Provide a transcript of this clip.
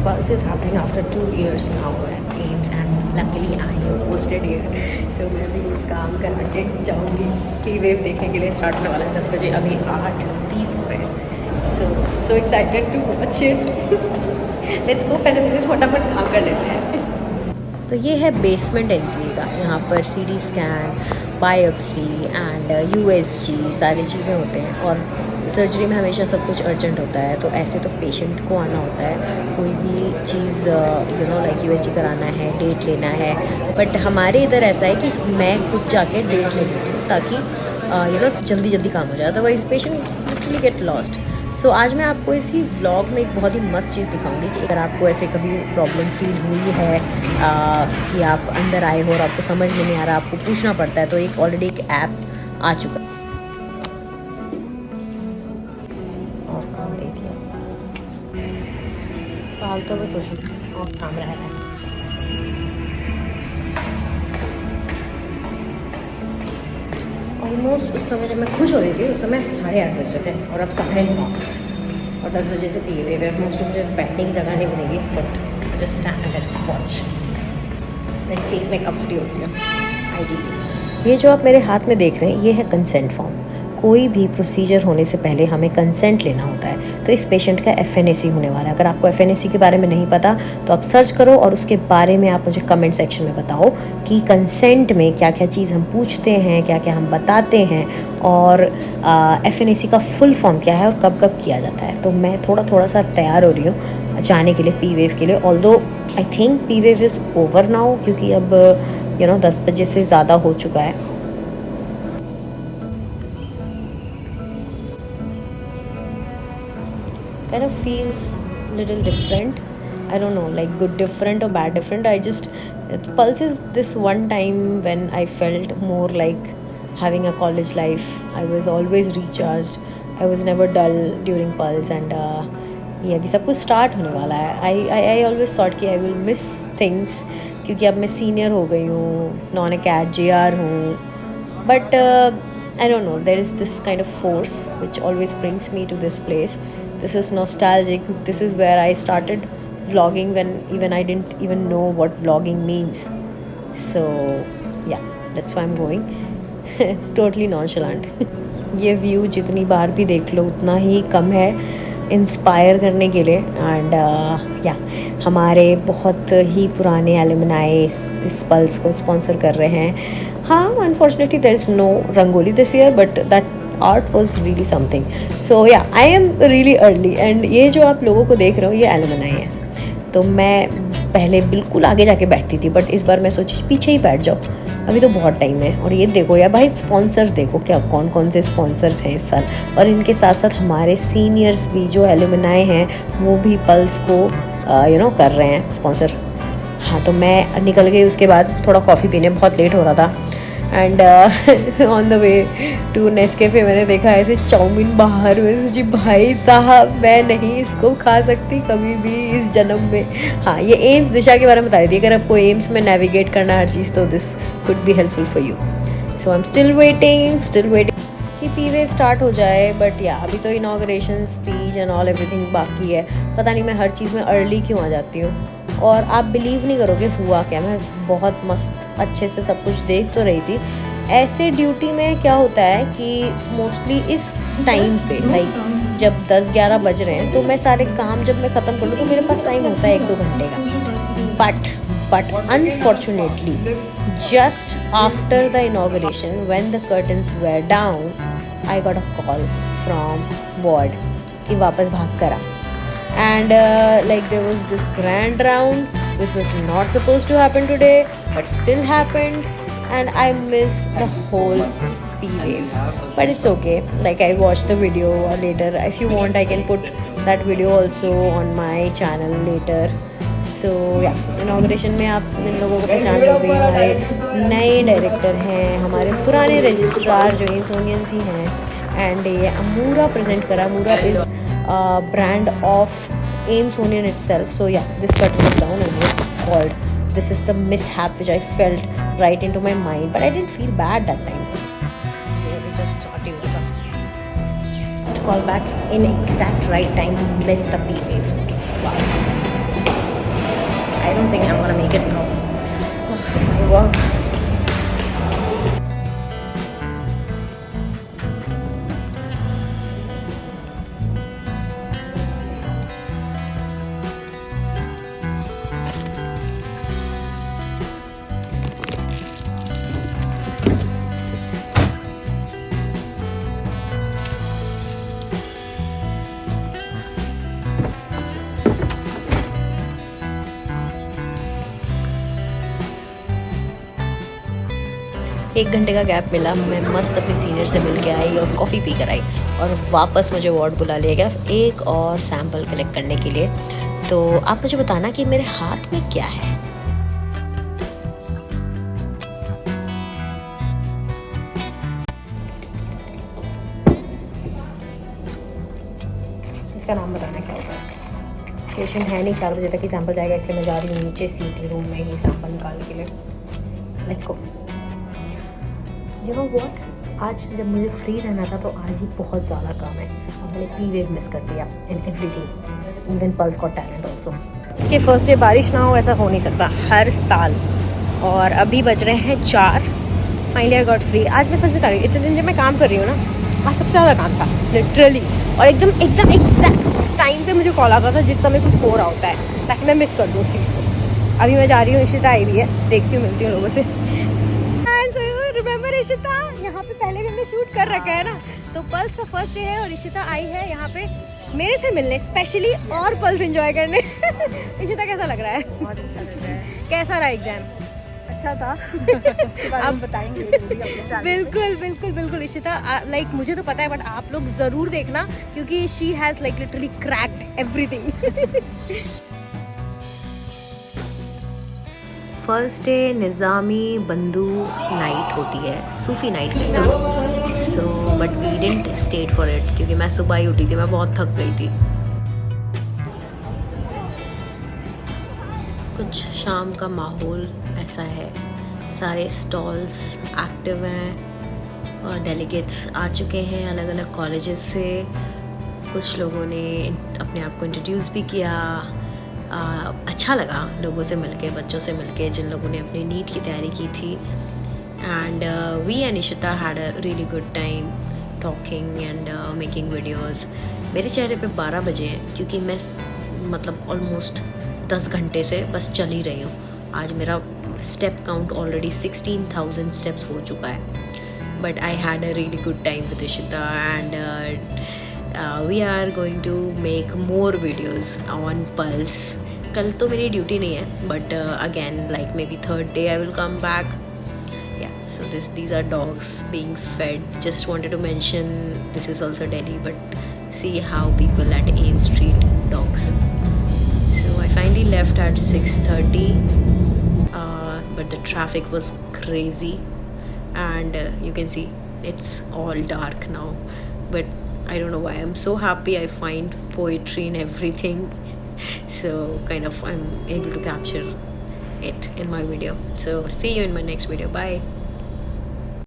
Pulse is happening after 2 years now at AIMS and luckily I am posted here. So मैं भी काम करा के जाऊँगी P wave देखने के लिए. स्टार्ट होने वाला है 10 बजे, अभी 8:30 हो रहे हैं. So excited to watch it. Let's go. पहले मुझे फटाफट काम कर लेते हैं. तो ये है बेसमेंट एनसीए का. यहाँ पर CT scan, biopsy and USG सारी चीज़ें होते हैं. और सर्जरी में हमेशा सब कुछ अर्जेंट होता है, तो ऐसे तो पेशेंट को आना होता है. कोई भी चीज़ लाइक यूएसजी कराना है, डेट लेना है. बट हमारे इधर ऐसा है कि मैं खुद जाके डेट ले लेती हूँ ताकि जल्दी जल्दी काम हो जाए. Otherwise patient literally get lost. So आज मैं आपको इसी व्लॉग में एक बहुत ही मस्त चीज़ दिखाऊंगी कि अगर आपको ऐसे कभी प्रॉब्लम फील हुई है कि आप अंदर आए हो और आपको समझ में नहीं आ रहा, आपको पूछना पड़ता है, तो एक ऑलरेडी एक ऐप आ चुका है. और काम दे दिया फालतू में कुछ और काम रह रहा है. ऑलमोस्ट उस समय जब मैं खुश हो रही थी उस समय 8:30 बज रहे थे और अब 9:30 और 10 बजे से पी हुए. मोस्ट मुझे बैठने की जगह नहीं मिलेगी, but just stand and watch. Let's see मैं कब फ्री होती हूँ. आईडी ये जो आप मेरे हाथ में देख रहे हैं ये है कंसेंट फॉर्म. कोई भी प्रोसीजर होने से पहले हमें कंसेंट लेना होता है. तो इस पेशेंट का एफएनएसी होने वाला है. अगर आपको एफएनएसी के बारे में नहीं पता तो आप सर्च करो और उसके बारे में आप मुझे कमेंट सेक्शन में बताओ कि कंसेंट में क्या क्या चीज़ हम पूछते हैं, क्या क्या हम बताते हैं, और एफएनएसी का फुल फॉर्म क्या है और कब कब किया जाता है. तो मैं थोड़ा सा तैयार हो रही हूँ जाने के लिए पी वेव के लिए. Although I think P wave is over now क्योंकि अब 10 बजे से ज़्यादा हो चुका है. Kind of feels little different. I don't know, like good different or bad different. Pulse is this one time when I felt more like having a college life. I was always recharged. I was never dull during Pulse and ये अभी सब कुछ start होने वाला है. I always thought कि I will miss things क्योंकि अब मैं सीनियर हो गई हूँ, नॉन अकैड JR हूँ. But I don't know, there is this kind of force which always brings me to this place. This is nostalgic. This is where I started vlogging when even I didn't even know what vlogging means. So yeah, that's why I'm going. Totally nonchalant. ये view जितनी बार भी देख लो उतना ही कम है inspire करने के लिए. And या हमारे बहुत ही पुराने एलुमनाई इस पल्स को स्पॉन्सर कर रहे हैं. हाँ, unfortunately there is no rangoli this year, but that art was really something. So yeah I am really early. And ये जो आप लोगों को देख रहे हो ये एलुमनाई है. तो मैं पहले बिल्कुल आगे जाके बैठती थी, बट इस बार मैं सोची पीछे ही बैठ जाओ, अभी तो बहुत टाइम है. और ये देखो यार भाई, स्पॉन्सर्स देखो क्या कौन कौन से स्पॉन्सर्स हैं इस साल. और इनके साथ साथ हमारे सीनियर्स भी जो एलुमनाई हैं वो भी पल्स को कर रहे हैं स्पॉन्सर. हाँ, तो मैं निकल गई उसके बाद थोड़ा कॉफ़ी पीने. बहुत लेट हो रहा था. And on the way to Nescafe मैंने देखा ऐसे चाउमीन बाहर में. सोची भाई साहब मैं नहीं इसको खा सकती कभी भी इस जन्म में. हाँ, ये एम्स दिशा के बारे में बता रही थी. अगर आपको एम्स में नेविगेट करना है हर चीज़ तो this could be helpful for you. So I am still waiting कि पी वेव स्टार्ट हो जाए. बट या अभी तो inauguration speech and all everything बाकी है. पता नहीं मैं हर चीज़ में अर्ली क्यों आ जाती हूँ. और आप बिलीव नहीं करोगे हुआ क्या. मैं बहुत मस्त अच्छे से सब कुछ देख तो रही थी. ऐसे ड्यूटी में क्या होता है कि मोस्टली इस टाइम पे लाइक जब 10-11 बज रहे हैं तो मैं सारे काम जब मैं ख़त्म कर लूँ तो मेरे पास टाइम होता है 1-2 घंटे का. But unfortunately just after the inauguration when the curtains were down I got a call from ward कि वापस भाग कर आ. And like there was this grand round which was not supposed to happen today but still happened and I missed the whole P wave. But it's okay, like I watched the video later. If you want I can put that video also on my channel later. So yeah, inauguration में आप इन लोगों को पहचान लोगे. हमारे नए director हैं, हमारे पुराने रजिस्ट्रार जो एम्सोनियंस ही हैं. एंड ये अमूरा प्रेजेंट करा. अमूरा is brand of Amesonian itself. So yeah, this curtain was down and was called. This is the mishap which I felt right into my mind, but I didn't feel bad that time. Just call back in exact right time. Missed the P wave. Wow. I don't think I'm gonna make it now. Wow. 1 घंटे का gap मिला, मैं मस्त अपने senior से मिल के आई और coffee P कर आई, और वापस मुझे वार्ड बुला लिया गया एक और सैम्पल कलेक्ट करने के लिए। तो आप मुझे बताना कि मेरे हाथ में क्या है। इसका नाम बताना क्या होता है। पेशेंट है नहीं, 4 बजे तक ही सैंपल जाएगा, इसलिए मैं जा रही हूँ नीचे सीटी रूम में ही सैंपल निकालने के लिए। Let's go. You know what, आज जब मुझे फ्री रहना था तो आज ही बहुत ज़्यादा काम है, और मैंने पी वेव मिस कर दिया in everything, even pulse got talent also. इसके फर्स्ट डे बारिश ना हो, ऐसा हो नहीं सकता हर साल। और अभी बज रहे हैं 4। Finally I got free. आज मैं सच बता रही हूँ, इतने दिन जब मैं काम कर रही हूँ ना, आज सबसे ज़्यादा काम था लिटरली, और एकदम एग्जैक्ट टाइम पे मुझे कॉल आता था जिस समय कुछ हो रहा होता है, ताकि मैं मिस कर दूँ उस चीज़ को। अभी मैं जा रही हूँ, इशिता आई भी है, देखती हूँ, मिलती हूँ लोगों से। रिमेंबर इशिता, यहाँ पे पहले भी हमने शूट कर रखा है ना, तो पल्स का फर्स्ट डे है और इशिता आई है यहाँ पे मेरे से मिलने स्पेशली और पल्स एंजॉय करने। इशिता कैसा लग रहा है? बहुत अच्छा लग रहा है। कैसा रहा एग्जाम? अच्छा था। आप बताएंगे बिल्कुल बिल्कुल बिल्कुल इशिता, लाइक मुझे तो पता है, बट आप लोग ज़रूर देखना, क्योंकि she has like literally cracked everything. First day Nizami Bandhu night होती है, सूफी नाइट कहते हैं। So but we didn't stayed for it, क्योंकि मैं सुबह ही उठी थी, मैं बहुत थक गई थी। कुछ शाम का माहौल ऐसा है, सारे स्टॉल्स एक्टिव हैं और डेलीगेट्स आ चुके हैं अलग अलग कॉलेजेस से। कुछ लोगों ने अपने आप को इंट्रोड्यूस भी किया। अच्छा लगा लोगों से मिलके, बच्चों से मिलके जिन लोगों ने अपनी नीट की तैयारी की थी। And we and Ishita had a really good time talking and making videos. मेरे चेहरे पे 12 बजे हैं, क्योंकि मैं मतलब ऑलमोस्ट 10 घंटे से बस चल ही रही हूँ। आज मेरा स्टेप काउंट ऑलरेडी 16,000 स्टेप्स हो चुका है। But I had a really good time with Ishita, and we are going to make more videos on Pulse. कल तो मेरी ड्यूटी नहीं है, but again like maybe 3rd day I will come back. Yeah, so these are dogs being fed. Just wanted to mention this is also Delhi, but see how people at Ames treat dogs. So I finally left at 6:30, but the traffic was crazy, and you can see it's all dark now, but I don't know why I'm so happy. I find poetry in everything, so kind of I'm able to capture it in my video. So see you in my next video. Bye.